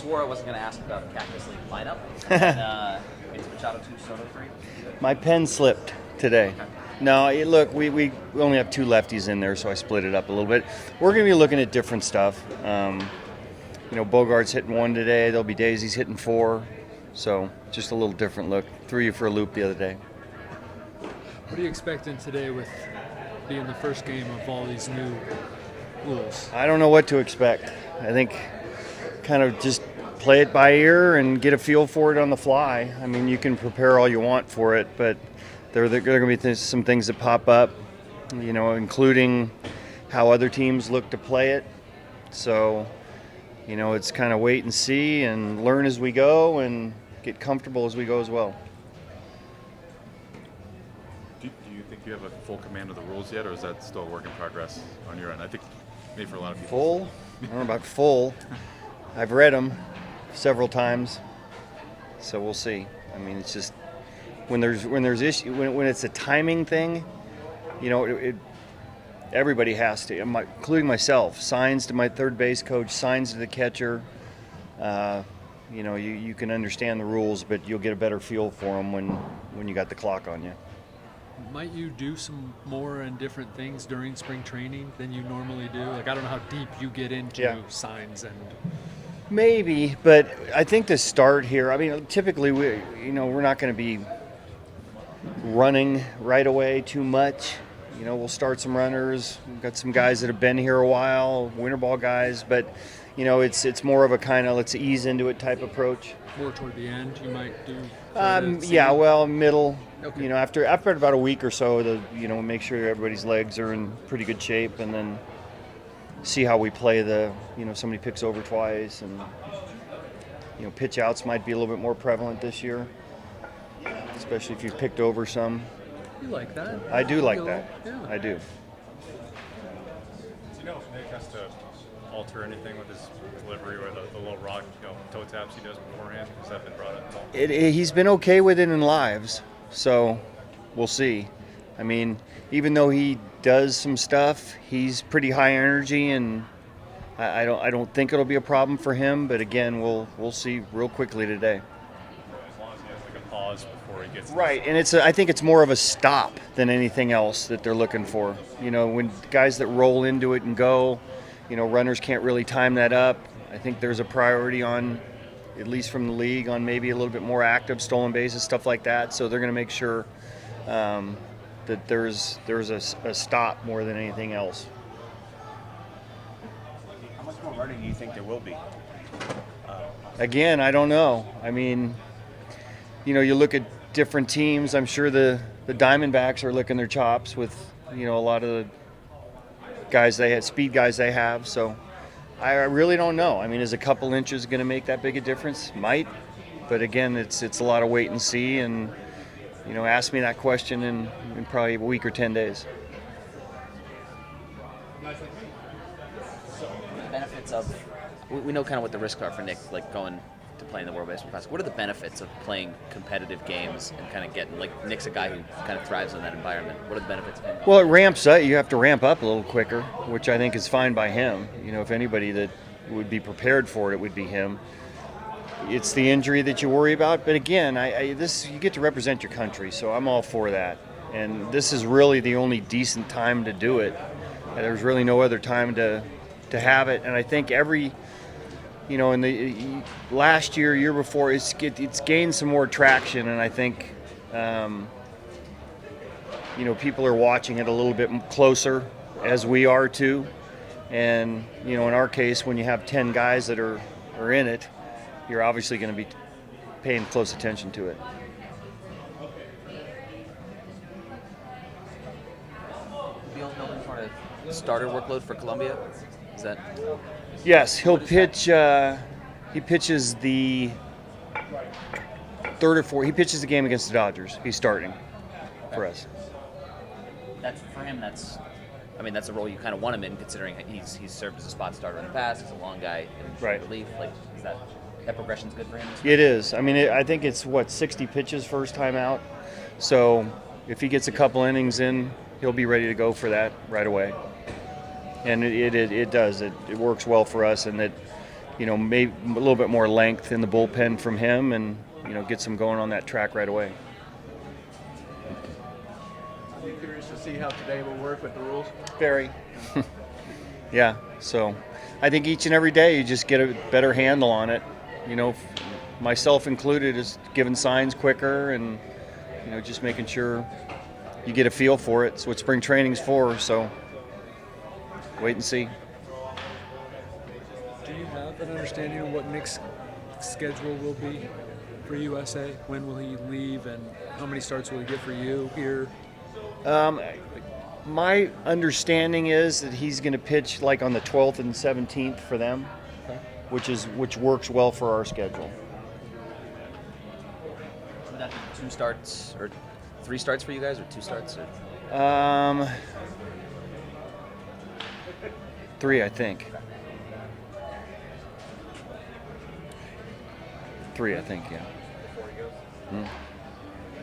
swore I wasn't going to ask about the Cactus League lineup. And, it's Machado 2, Soto 3. My pen slipped today. Okay. No, look, we only have 2 lefties in there, so I split it up a little bit. We're going to be looking at different stuff. Bogart's hitting 1 today. There'll be days he's hitting 4. So just a little different look. Threw you for a loop the other day. What are you expecting today with being the first game of all these new rules? I don't know what to expect. I think kind of just play it by ear and get a feel for it on the fly. I mean, you can prepare all you want for it, but there are going to be some things that pop up, including how other teams look to play it. So, it's kind of wait and see and learn as we go and get comfortable as we go as well. Do you think you have a full command of the rules yet, or is that still a work in progress on your end? I think maybe for a lot of people. Full? I don't know about full. I've read them several times, so we'll see. I mean, it's just when there's issue when it's a timing thing, everybody has to, including myself. Signs to my third base coach, signs to the catcher. You can understand the rules, but you'll get a better feel for them when you got the clock on you. Might you do some more and different things during spring training than you normally do? Like, I don't know how deep you get into signs and. Maybe, but I think to start here, I mean, typically we're not going to be running right away too much. We'll start some runners. We've got some guys that have been here a while, winter ball guys, but it's more of a kind of let's ease into it type approach. More toward the end, you might do. Middle. Okay. After about a week or so, make sure everybody's legs are in pretty good shape, and then see how we play somebody picks over twice, and pitch outs might be a little bit more prevalent this year, especially if you've picked over some. You like that? I do like that. Yeah. I do. Do you know if Nick has to alter anything with his delivery or the little rock, toe taps he does beforehand? Has that been brought up at all? He's been okay with it in lives, so we'll see. I mean, even though he does some stuff, he's pretty high energy, and I don't think it'll be a problem for him. But again, we'll see real quickly today. As long as he has like a pause before he gets Right, and I think it's more of a stop than anything else that they're looking for. When guys that roll into it and go, runners can't really time that up. I think there's a priority on, at least from the league, on maybe a little bit more active stolen bases, stuff like that. So they're going to make sure that there's a stop more than anything else. How much more running do you think there will be? Again, I don't know. I mean, you look at different teams. I'm sure the Diamondbacks are licking their chops with, a lot of the guys speed guys they have. So I really don't know. I mean, is a couple inches going to make that big a difference? Might. But again, it's a lot of wait and see, and ask me that question in probably a week or 10 days. The benefits of, we know kind of what the risks are for Nick, like going to play in the World Baseball Classic. What are the benefits of playing competitive games and kind of getting, like, Nick's a guy who kind of thrives in that environment. What are the benefits of him? Well, it ramps up. You have to ramp up a little quicker, which I think is fine by him. If anybody that would be prepared for it would be him. It's the injury that you worry about, but again, you get to represent your country, so I'm all for that. And this is really the only decent time to do it. There's really no other time to have it, and I think in the last year before, it's gained some more traction, and I think people are watching it a little bit closer, as we are too. And in our case, when you have 10 guys that are in it, you're obviously going to be paying close attention to it. Beal's building for a starter workload for Colombia? Is that? Yes, he'll pitch. He pitches the third or fourth. He pitches the game against the Dodgers. He's starting for us. That's for him. That's a role you kind of want him in, considering he's served as a spot starter in the past. He's a long guy in Right. relief. Like, is that progression's good for him? It is. I mean, I think it's 60 pitches first time out. So if he gets a couple innings in, he'll be ready to go for that right away. And it does. It works well for us, and that maybe a little bit more length in the bullpen from him, and get some going on that track right away. I'm curious to see how today will work with the rules. Very. Yeah. So, I think each and every day you just get a better handle on it. Myself included, is giving signs quicker, and just making sure you get a feel for it. It's what spring training's for. So, wait and see. Do you have an understanding of what Nick's schedule will be for USA? When will he leave, and how many starts will he get for you here? My understanding is that he's going to pitch like on the 12th and 17th for them, Okay. which works well for our schedule. Would that be 2 starts or 3 starts for you guys, or 2 starts? Or? 3, I think. 3, I think, yeah.